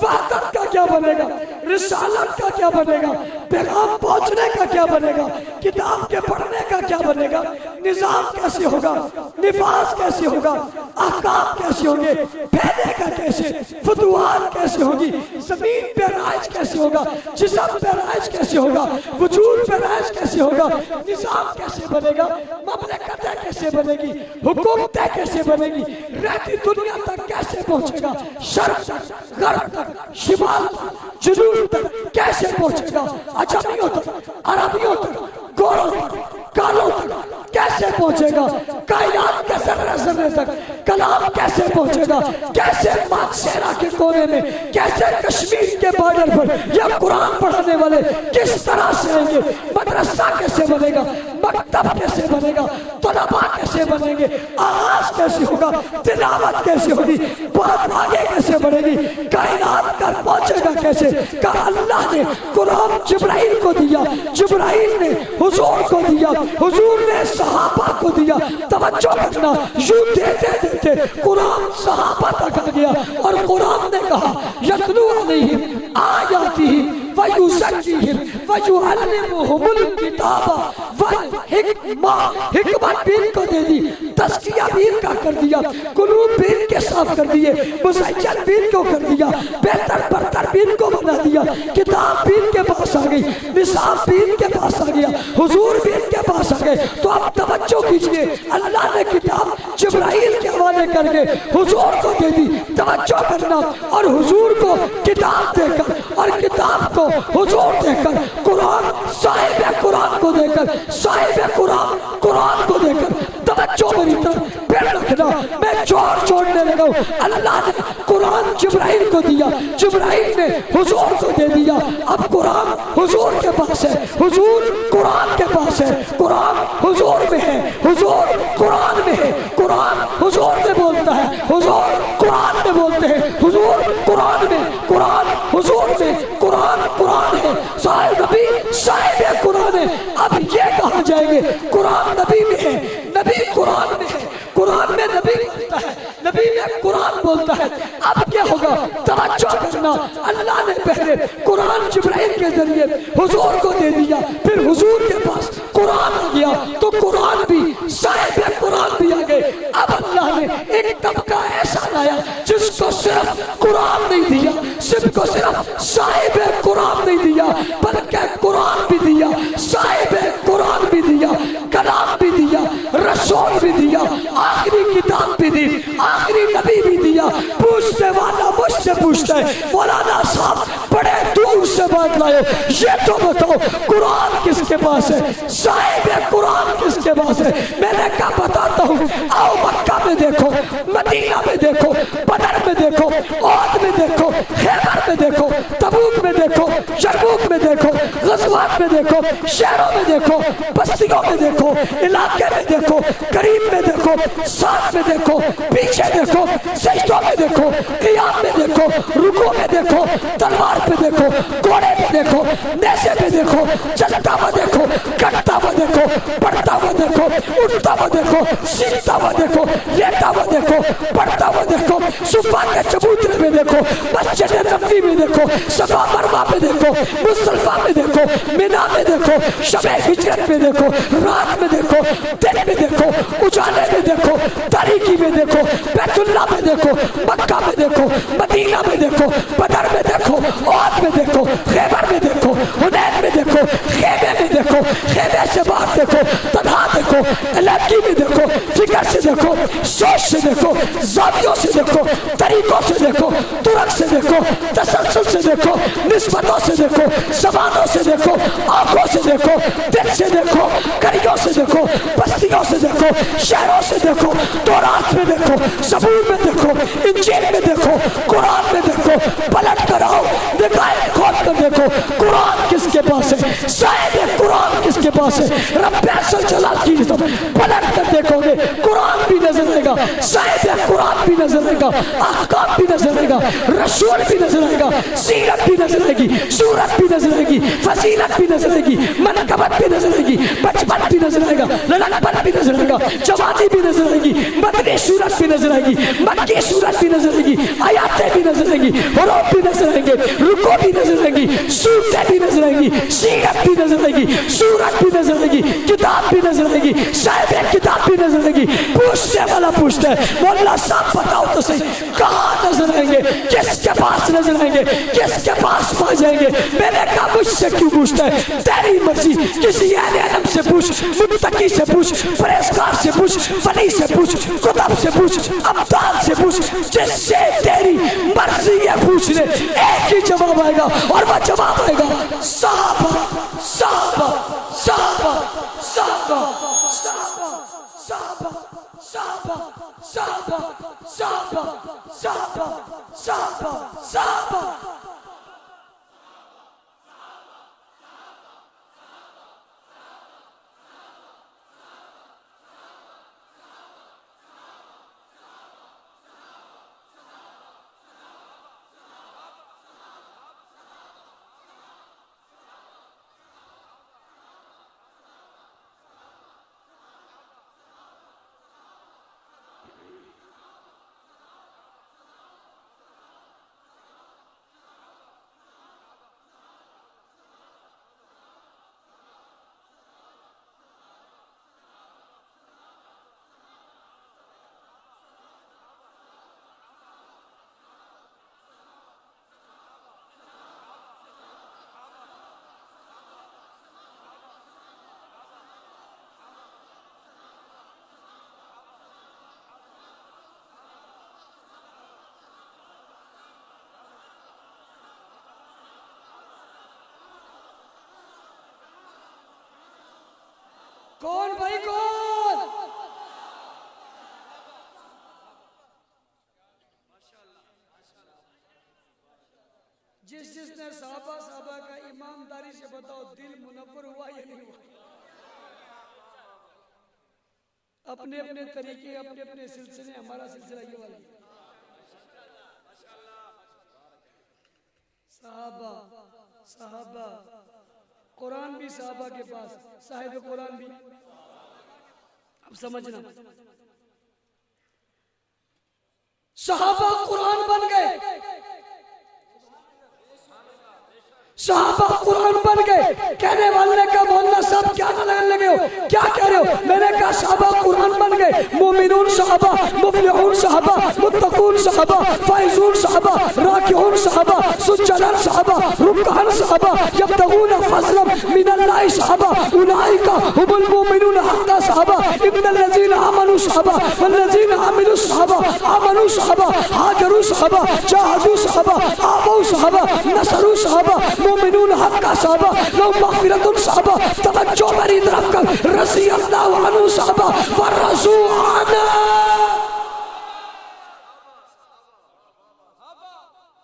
Speaker 1: वहदत का क्या बनेगा, रिसालत का क्या बनेगा, पैगाम पहुंचने का क्या बनेगा, किताब के पढ़ने का क्या बनेगा, निज़ाम कैसे होगा, निफाज कैसे होगा, अहकाम कैसे होंगे, फैलेगा कैसे, फतवात कैसे होगी, जमीन पे राज कैसे होगा, जिस्म पे राज कैसे होगा, वजूद पे राज कैसे होगा, निज़ाम कैसे बनेगा, ममलकतें कैसे बनेगी, हुकूमतें कैसे बनेगी, रहती दुनिया तक कैसे पहुंचेगा, शर्क तक, गर्ब तक, शिमाल तक, जुनूब तक कैसे पहुंचेगा, अजमियों तक, अरबियों तक, गोरों तक, कालों तक कैसे पहुंचेगा, कायनात के जर्रे जर्रे तक कलाम कैसे पहुंचेगा, कैसे मानसेरा के कोने में, कैसे कश्मीर के बॉर्डर पर यह कुरान पढ़ने वाले किस तरह से आएंगे, मदरसा कैसे बनेगा, मकतब कैसे बनेगा, तलबा कैसे बनेंगे, आगाज कैसे होगा, तिलावत कैसे होगी, बात आगे कैसे बढ़ेगी, कायनात तक पहुंचेगा कैसे। कहा अल्लाह ने कुरान जिब्राइल को दिया, जिब्राइल ने हुजूर को दिया, हुजूर ने सहाबा को दिया। तवज्जो करना, यूं देते देते कुरान सहाबा तक आ गया और कुरान ने कहा यतलू अलैहिम आयातिही व युज़क्कीहिम व युअल्लिमुहुमुल किताबा वल हिकमा। हिकमत भी इनको दे दी, तज़किया भी इनका कर दिया, कुलूब भी इनके साफ कर दिए, मुज़य्यन भी इनको कर दिया, बेहतर बरतर भी इनको बना दिया, किताब भी इनके पास आ गई, निसाब भी इनके पास आ गया, हुजूर भी इनके पास आ गए। तो अब तवज्जो कीजिए, अल्लाह ने किताब जिब्राइल के हवाले करके हुजूर को दे दी। तवज्जो करना, और हुजूर को किताब देकर और किताब को हुजूर देकर, कुरान साहिब कुरान को देकर, साहिब कुरान कुरान को देकर, तवज्जो मेरी तरफ फिर रखना, मैं जोर जोड़ने लगा हूं। अल्लाह ने कुरान जिब्राइल को दिया, जिब्राइल ने हुजूर को दे दिया। अब कुरान हुजूर के पास है, हुजूर कुरान के पास है, कुरान हुजूर में है, हुजूर कुरान में है, कुरान हुजूर में बोलता है, हुजूर कुरान में बोलते हैं, हुजूर कुरान में, कुरान हुजूर में, कुरान कुरान है, साहिब नबी साहिब कुरान है। अब ये कहा जाएंगे कुरान नबी में है, नबी कुरान में है, कुरान में नबी बोलता है, नबी में कुरान बोलता है। अब क्या होगा, तवज्जो करना, अल्लाह ने पहले कुरान जिब्राइल के जरिए हुजूर को दे दिया, फिर हुजूर के पास कुरान आ गया, तो कुरान भी साहिब कुरान भी आ गए। अब अल्लाह ने एक तबका ऐसा लाया जिसको सिर्फ कुरान नहीं दिया, सिर्फ को सिर्फ साहिब कुरान नहीं दिया, बल्कि कुरान भी दिया, साहिब कुरान भी दिया, कलाम भी दिया, रसूल भी दिया, आखिरी किताब भी दी, आखिरी नबी भी दिया। पूछने वाला मुझसे पूछता है, मौलाना साहब बड़े दूर से बात लाए, ये तो बताओ कुरान किसके पास है, साहिब कुरान किसके पास है। मैंने क्या बताता हूँ, आओ मक्का में देखो, मदीना में देखो, बदर में देखो, औद में देखो, खैबर में देखो, तबूक में देखो, यरमूक में देखो, गज़वात में देखो, शहरों में देखो, बस्तियों में देखो, इलाके में देखो, करीब में देखो, साथ में देखो, पीछे देखो, सजदों में देखो, क़ियाम में देखो, रुकू में देखो, तलवार पे देखो, घोड़े पे देखो, नेज़े पे देखो, चलता हुआ देखो, कटता हुआ देखो, बढ़ता हुआ देखो, उठता हुआ देखो, सीखता हुआ देखो, लेटा हुआ देखो, पढ़ता हुआ देखो, सुफा के चबूतरे में देखो, मस्जिद नबवी में देखो, सफा मरवा में देखो, मुज़दलिफा में देखो, मिना में देखो, शबे हिजरत में देखो, रात में देखो, दिन में देखो, उजाले में देखो, तारीकी में देखो, बैतुल्लाह में देखो, मक्का में देखो, मदीना में देखो, बदर में देखो, औद में देखो, खैबर में देखो, हुनैन में देखो, खेमे में देखो, खेमे से बाहर देखो, तन्हा देखो, देखो, इलाकी में देखो, फिक्र से देखो, सोच से देखो, जावियों से देखो, तरीकों से देखो, तुरक से देखो, तसलसल से देखो, निस्बतों से देखो, जबानों से देखो, आंखों से देखो, दिल से देखो, करियों से देखो, बस्तियों से देखो, शहरों से देखो, तौरात में देखो, ज़बूर में देखो, इंजील में देखो, कुरान में देखो, पलट कर आओ, दिखाए खोल कर देखो कुरान किसके पास है, शायद कुरान किसके पास है। रब्बे जलाल की पलट कर देखोगे कुरान भी नजर आएगा, शायद कुरान भी नजर आएगा, अहकाम भी नजर आएगा, रसूल भी नजर आएगा, सीरत भी नजर आएगी, सूरत भी नजर आएगी, फजीलत भी नजर आएगी, मनकबत भी नजर आएगी, बचपन भी नजर आएगा, लड़कपन भी नजर आएगा, जवानी भी नजर आएगी, मदनी सूरत भी नजर आएगी, मक्की सूरत भी नजर आएगी, आयातें भी नजर आएगी, हुरूफ भी नजर आएंगे, रुको भी नजर आएंगी, सूरतें भी नजर आएंगी, सीरत भी नजर आएगी, सूरत भी नजर आएगी, किताब भी नजर आएगी, शायद एक किताब भी नजर आएगी। पूछने वाला पूछता है मौला साहब बताओ तो सही कहाँ नजर आएंगे, किसके पास नजर आएंगे, किसके पास पा जाएंगे। मैंने कहा मुझसे क्यों पूछता है, तेरी मर्जी, किसी अहले इल्म से पूछ, मुत्तकी से पूछ, परहेजगार से पूछ, वली से पूछ, कुतुब से पूछ, अब्दाल से पूछ, जिससे तेरी मर्जी है पूछ ले, एक ही जवाब आएगा और वह जवाब आएगा साहबा साहबा साहबा साहबा साहबा साहबा साहबा साहबा साहबा साहबा साहबा साहबा। कौन भाई कौन? जिसने साहबा साहबा का ईमानदारी से बताओ दिल मुनव्वर हुआ या नहीं हुआ? अपने अपने तरीके, अपने अपने सिलसिले, हमारा सिलसिला ये वाला साहबा साहबा, कुरान भी साहबा के पास, साहिब कुरान भी। अब समझना, साहबा कुरान बन गए, साहबा कुरान बन गए। कहने वाले का बोलना सब क्या लगने लगे हो, क्या कह रहे हो? मैंने कहा साहबा कुरान बन गए, मोमिनून साहबा, मुफलिहून साहबा, मुत्तकून साहबा, फाइजून साहबा, राकिऊन साहबा, सुज्जदान साहबा, रुक्कान साहबा, यब्तगून फज़लन मिनल्लाहि साहबा, उलाइका हुमुल मुमिनून हक़्क़ा साहबा, इन्नल्लज़ीना आमनू साहबा, वल्लज़ीना आमिलू साहबा, आमनू साहबा, हाजरू साहबा, जाहदू साहबा, आवू साहबा, नसरू साहबा, मोमिनून हक़्क़ा साहबा, लौ मग़फ़िरतुन साहबा, तवज्जो मेरी तरफ कर, रज़ी अल्लाहु अन्हु साहबा व रज़ू अन्हु।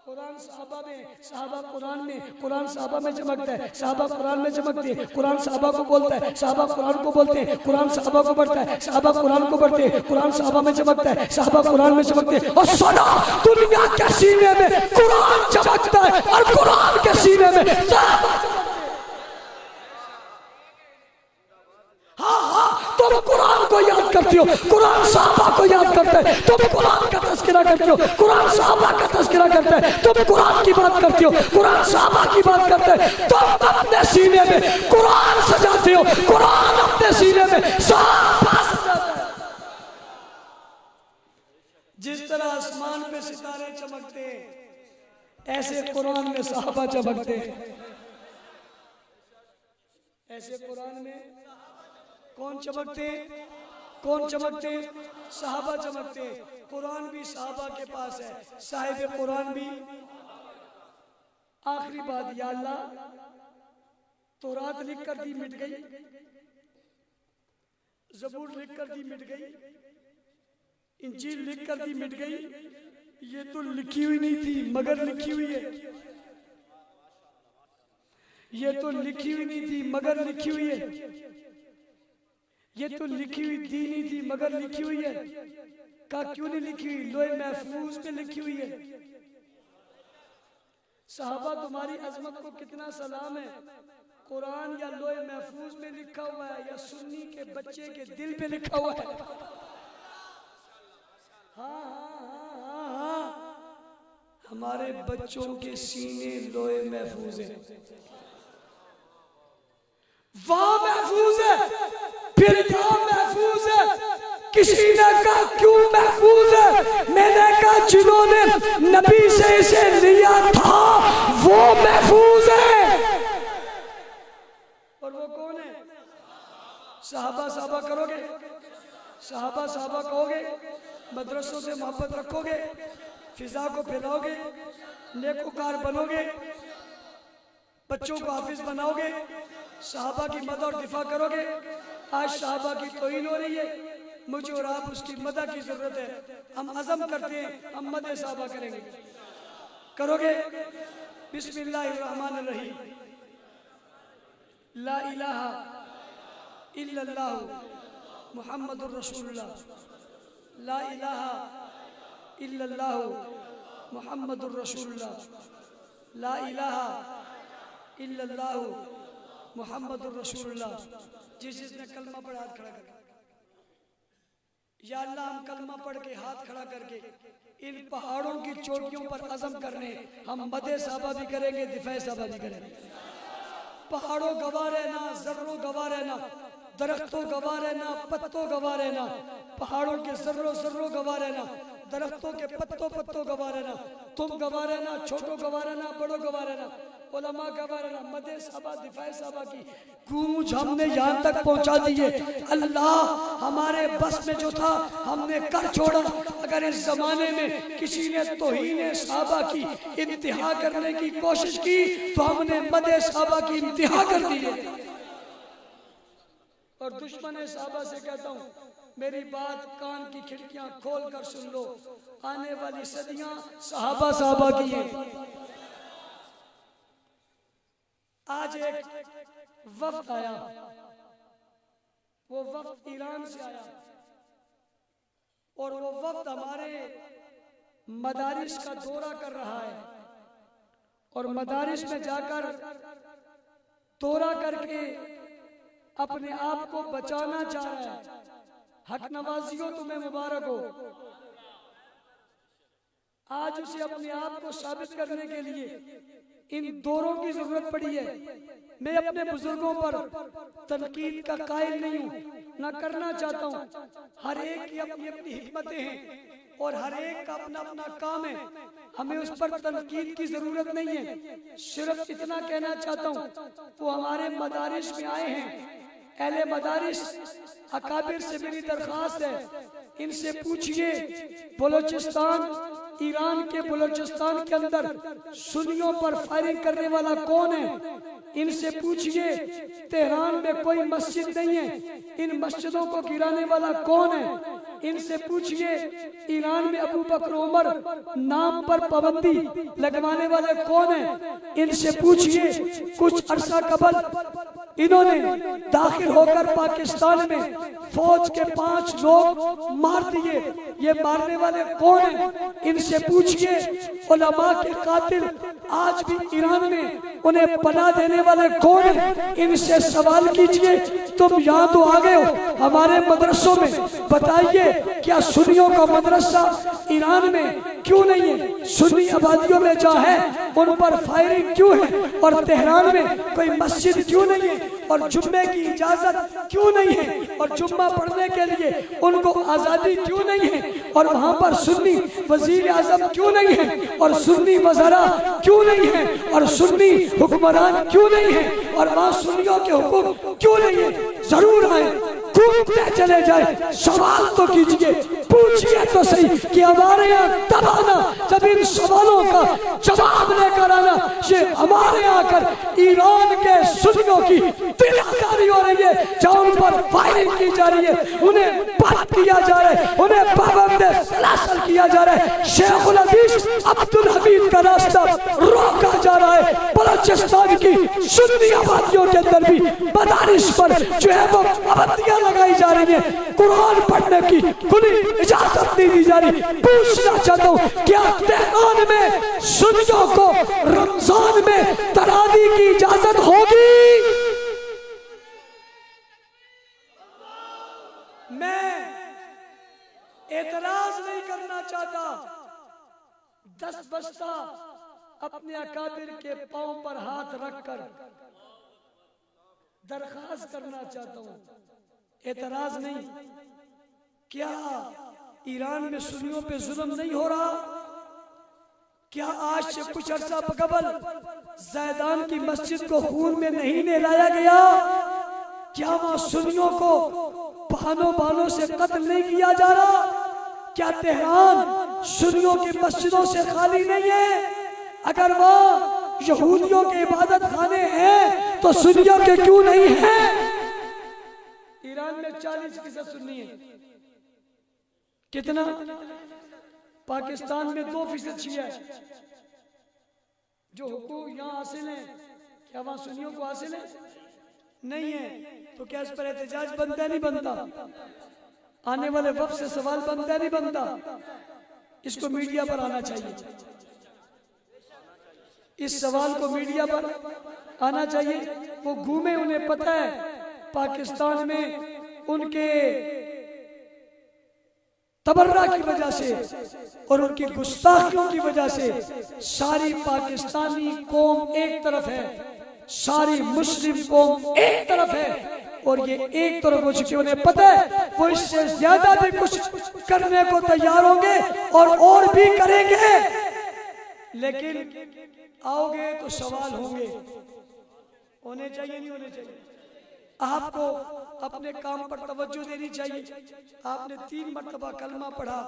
Speaker 1: कुरान साहबा में, साहबा कुरान में, कुरान साहबा में चमकता है, साहबा कुरान में चमकते हैं, कुरान साहबा को बोलता है, साहबा कुरान को बोलते हैं, कुरान साहबा को बढ़ता है, साहबा कुरान को बढ़ते हैं, कुरान साहबा में चमकता है, साहबा कुरान में चमकते हैं। और सुनो, दुनिया के सीने में कुरान चमकता है और कुरान के सीने में साहबा चमकते हैं। हाँ हाँ, तुम कुरान को याद करते हो, कुरान साहबा को याद करते है, तुम कुरान का तज़किरा करते हो, कुरान साहबा का तज़किरा करते है, तुम कुरान की बात करते हो, कुरान साहबा की बात करते हैं। तुम अपने सीने में कुरान सजाते हो, कुरान अपने सीने में साहबा सजाता है। जिस तरह आसमान पे सितारे चमकते हैं, ऐसे कुरान में साहबा चमकते हैं, ऐसे कुरान में कौन चमकते? कौन चमकते? सहाबा चमकते। कुरान भी सहाबा के पास है, साहिब कुरान भी। आखिरी बात, या अल्लाह तौरात लिख कर दी मिट गई, ज़बूर लिख कर दी मिट गई, इंजील लिख कर दी मिट गई, ये तो लिखी हुई नहीं थी मगर लिखी हुई है। ये तो लिखी हुई नहीं थी मगर लिखी हुई है। ये तो लिखी हुई दी नहीं थी मगर लिखी हुई है। का क्यों नहीं लिखी हुई? लोहे महफूज में लिखी हुई है। सहाबा तुम्हारी अजमत को कितना सलाम है। कुरान या लोहे महफूज में लिखा हुआ है या सुन्नी के बच्चे के दिल पे लिखा हुआ है। हाँ हाँ हाँ हाँ हाँ, हमारे बच्चों के सीने लोहे महफूज है। वहां महफूज है, फिर यहाँ महफूज है। किसी ने कहा क्यों महफूज है? मैंने कहा जिन्होंने नबी से इसे लिया था वो महफूज है। और वो कौन है? सहाबा। सहाबा करोगे? सहाबा सहाबा कहोगे? मदरसों से मोहब्बत रखोगे, फिजा को फैलाओगे, नेकोकार बनोगे, बच्चों को हाफिज बनाओगे, सहाबा की मदद और दिफा करोगे। आज सहाबा की तौहीन हो रही है, मुझे और आप उसकी मदद की जरूरत है। हम अज़म करते हैं हम मदद सहाबा करेंगे। करोगे? बिस्मिल्लाहिर्रहमानिर्रहीम। ला इलाहा इल्लल्लाहु मुहम्मदुर रसूलुल्लाह। ला इलाहा इल्लल्लाहु मुहम्मदुर रसूलुल्लाह। ला इलाहा इल्लल्लाहु मुहम्मदुर रसूलुल्लाह। जिसने कलमा पढ़ हाथ खड़ा करके, या अल्लाह हम कलमा पढ़ के हाथ खड़ा करके इन पहाड़ों की चोटियों पर अज़म करने, हम मदे साहबा भी करेंगे, दिफाए साहबा भी करेंगे। पहाड़ों गवाह रहना, जर्रों गवाह रहना, दरख्तों गवाह रहना, पत्तों गवाह रहना, पहाड़ों के जर्रों जर्रों गवाह रहना, दरख्तों के पत्तों पत्तों गवाह रहना, तुम गवाह रहना, छोटों गवाह रहना, बड़ों गवाह रहना, उलमा गवाह रहना। मदे साहबा दिफाए साहबा की गूंज हमने यहाँ तक पहुँचा दी है। अल्लाह हमारे बस में जो था हमने कर छोड़ा। अगर इस जमाने में किसी ने तौहीन साहबा की इंतहा करने की कोशिश की तो हमने मदे साहबा की इंतहा कर दी है। और दुश्मन साहबा से कहता हूँ, मेरी बात कान की खिड़कियां खोल कर सुन लो। आने वाली सदियां सहाबा साहबा की हैं। आज एक वफ्द आया, वो वफ्द ईरान से आया और वो वफ्द हमारे मदारिस का दौरा कर रहा है और मदारिस में जाकर दौरा करके अपने आप को बचाना चाह रहा है। हक नवाजियों तुम्हें मुबारक हो। आज उसे अपने आप को साबित करने के लिए इन दौरों की जरूरत पड़ी है। मैं अपने बुजुर्गों पर तनकीद का कायल नहीं हूँ, ना करना चाहता हूँ। हर एक की अपनी अपनी हिकमतें हैं और हर एक का अपना अपना काम है। हमें उस पर तनकीद की जरूरत नहीं है। सिर्फ इतना कहना चाहता हूँ, वो हमारे मदारिस में आए हैं। अहले मदारिस अकाबिर से मेरी दरख्वास्त है, इनसे पूछिए बलोचिस्तान, ईरान के बलोचिस्तान के अंदर सुन्नियों पर फायरिंग करने वाला कौन है। इनसे पूछिए तेहरान में कोई मस्जिद नहीं है, इन मस्जिदों को गिराने वाला कौन है। इनसे पूछिए ईरान में अबू बकर उमर नाम पर पाबंदी लगवाने वाले कौन है। इनसे पूछिए कुछ अरसा कबल इन्होंने दाखिल होकर पाकिस्तान में फौज के 5 लोग मार दिए, ये मारने वाले कौन हैं। इनसे पूछिए उलमा के कातिल आज भी ईरान में उन्हें पनाह देने वाले कौन हैं। इनसे सवाल कीजिए, तुम यहाँ तो आ गए हो हमारे मदरसों में, बताइए क्या सुन्नियों का मदरसा ईरान में क्यों नहीं है। सुन्नी आबादियों में जहाँ है उन पर फायरिंग क्यों है और तेहरान में कोई मस्जिद क्यों नहीं है और जुम्मे की इजाजत क्यों नहीं है और जुम्मा पढ़ने के लिए उनको आज़ादी क्यों नहीं है और वहाँ पर सुन्नी वजीर आजम क्यों नहीं है और सुन्नी वज़रा क्यों नहीं है और सुन्नी हुक्मरान क्यों नहीं है और वहाँ सुन्नियों के हुक्म क्यों नहीं है। जरूर आए, घूमते चले जाए, सवाल तो कीजिए, पूछिए तो सही कि हमारे यहाँ तब आना जब इन सवालों का जवाब लेकर आना। ये हमारे यहाँ आकर ईरान के सुन्नियों की दिल आजारी हो रही है, जहाँ उन पर फायरिंग की जा रही है, उन्हें बंद किया जा रहा है, उन्हें पाबंद सलासल किया जा रहा है। शेखुल हदीस अब्दुल हमीद का रास्ता रोका जा रहा है। बलोचिस्तान की सुन्नी आबादियों के अंदर भी मदारिस पर जो है वो पाबंदियां लगाई जा रही है, कुरान पढ़ने की खुली इजाजत नहीं दी जा रही। पूछना चाहता हूँ, क्या तेहरान में सुन्नियों को रमजान में तरावी की इजाजत होगी? मैं एतराज नहीं करना चाहता, 10 बस्ता अपने अकाबिर के पांव पर हाथ रखकर दरखास्त करना चाहता हूं, एतराज नहीं। क्या ईरान में सुन्नियों पे जुल्म नहीं हो रहा? क्या आज से कुछ अर्सा कबल ज़ैदान की मस्जिद को खून में नहीं नहलाया गया? क्या वहां सुन्नियों को बहानों से कत्ल नहीं किया जा रहा? क्या तेहरान सुन्नियों की मस्जिदों से खाली नहीं है? अगर वहां यहूदियों के इबादत खाने हैं तो सुन्नियों के क्यों नहीं है? ईरान में 40% सुन्नी है। कितना? पाकिस्तान में 2% शिया है। जो हुकूक यहाँ हासिल है, क्या वहां सुन्नियों को हासिल है? नहीं है। तो क्या इस पर एहतजाज बनता नहीं बनता? आने वाले वक्त से सवाल बनता नहीं बनता? इसको मीडिया पर आना चाहिए, इस सवाल को मीडिया पर आना चाहिए। वो घूमे, उन्हें पता है पाकिस्तान में उनके तबर्रा की वजह से और उनकी गुस्ताखियों की वजह से सारी पाकिस्तानी कौम एक तरफ है, सारी मुस्लिम कौम एक तरफ है, और ये एक तरफ हो चुके। उन्हें पता है वो इससे ज्यादा भी कुछ करने को तैयार होंगे और भी करेंगे, लेकिन आओगे तो सवाल होंगे। होने चाहिए नहीं होने चाहिए? आपको अपने काम पर तवज्जो देनी चाहिए। आपने 3 मरतबा कलमा पढ़ा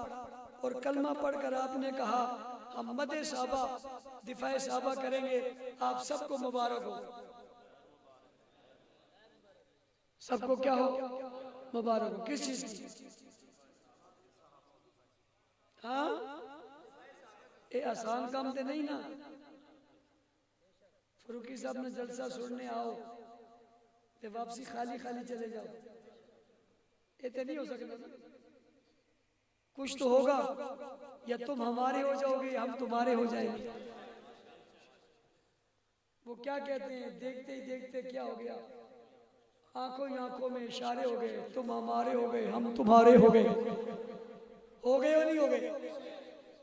Speaker 1: और कलमा पढ़कर आपने कहा हम मदे साहबा दिफाए साहबा करेंगे। आप सबको मुबारक हो। सबको क्या हो? मुबारक हो। किस चीज की? हाँ, ये आसान काम तो नहीं ना। फरूकी साहब ने जलसा सुनने आओ ते वापसी खाली खाली चले जाओ, ये तो नहीं हो सकता। कुछ तो होगा, या तुम हमारे हो जाओगे या हम तुम्हारे हो जाएंगे। वो क्या कहते हैं, देखते ही देखते क्या हो गया, आंखों ही आंखों में इशारे हो गए, तुम हमारे हो गए हम तुम्हारे हो गए। हो गए हो नहीं हो गए?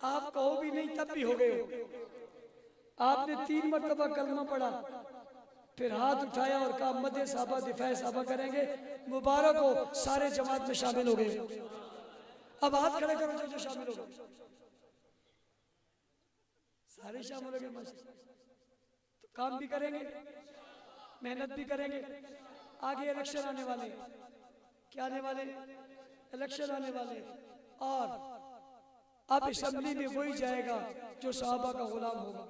Speaker 1: आप कहो भी नहीं तब भी हो गए हो। आपने 3 मरतबा कलमा पढ़ा, फिर हाथ उठाया और कहा मदे साहबा दिफाए साहबा करेंगे। मुबारक हो, सारे जमात में शामिल हो गए। अब हाथ खड़े करो जो शामिल हो गए। सारे शामिल हो गए। तो काम भी करेंगे, मेहनत भी करेंगे। आगे इलेक्शन आने वाले, क्या आने वाले? इलेक्शन आने वाले। और अब असेंबली में वही जाएगा जो साहबा का गुलाम होगा।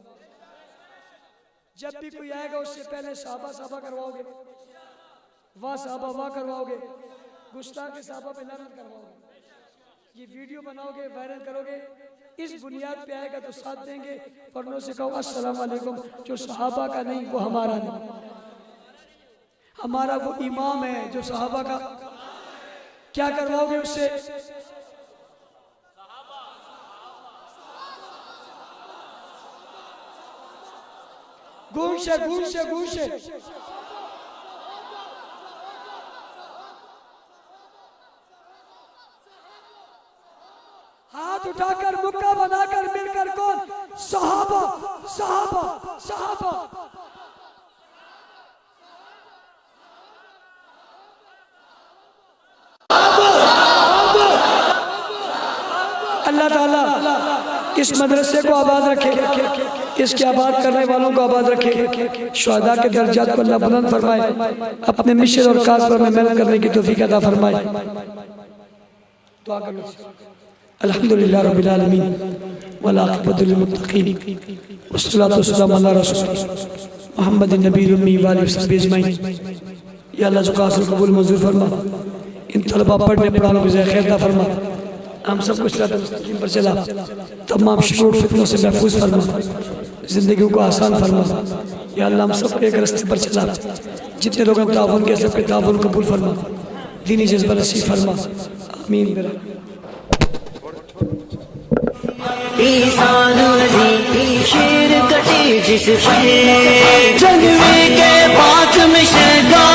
Speaker 1: जब भी कोई आएगा उससे पहले साहबा साहबा करवाओगे, वाह साहबा वाह करवाओगे, गुस्ताख के साहबा पे लानत करवाओगे, ये वीडियो बनाओगे, वायरल करोगे। इस बुनियाद पे आएगा तो साथ देंगे, वरनों से कहो अस्सलाम वालेकुम। जो साहबा का नहीं वो हमारा नहीं, हमारा वो इमाम है जो साहबा का। क्या करवाओगे उससे? गूंशे गूंशे गूंशे। हाथ उठाकर मुक्का बनाकर मिलकर कौन? सहाबा सहाबा सहाबा। अल्लाह ताला इस मदरसे को आबाद रखे, इसके आबाद करने वालों को आबाद रखे, शुहदा के दर्जात को अल्लाह बुलंद फरमाए, अपने मिशन और काज पर मेहनत करने की तौफीक अता फरमाए। दुआ करो। अल्हम्दुलिल्लाह रब्बिल आलमीन वल आक़िबतु लिल मुत्तक़ीन वस्सलातु वस्सलामु अला रसूलिल्लाह मुहम्मदिन नबील उम्मी व आलिहि वसहबिहि अजमईन। या अल्लाह ज़ुका हासिल कबूल मंजूर फरमा, इन तलबा पढ़ने पढ़ाने को ज़ाय खैर दा फरमा, हम सब कुछ सिरात मुस्तकीम पर चला, तमाम शुरूर फितनों से महफूज फरमा, जिंदगी को आसान फरमा। या अल्लाह हम सब एक रास्ते पर चला, जितने लोग ताउन के सब पे ताउन कबूल फरमा, दीनी जज्बा नसीब फरमा। आमीन।
Speaker 2: शेर कटे जिस जंग में के बाद में शगा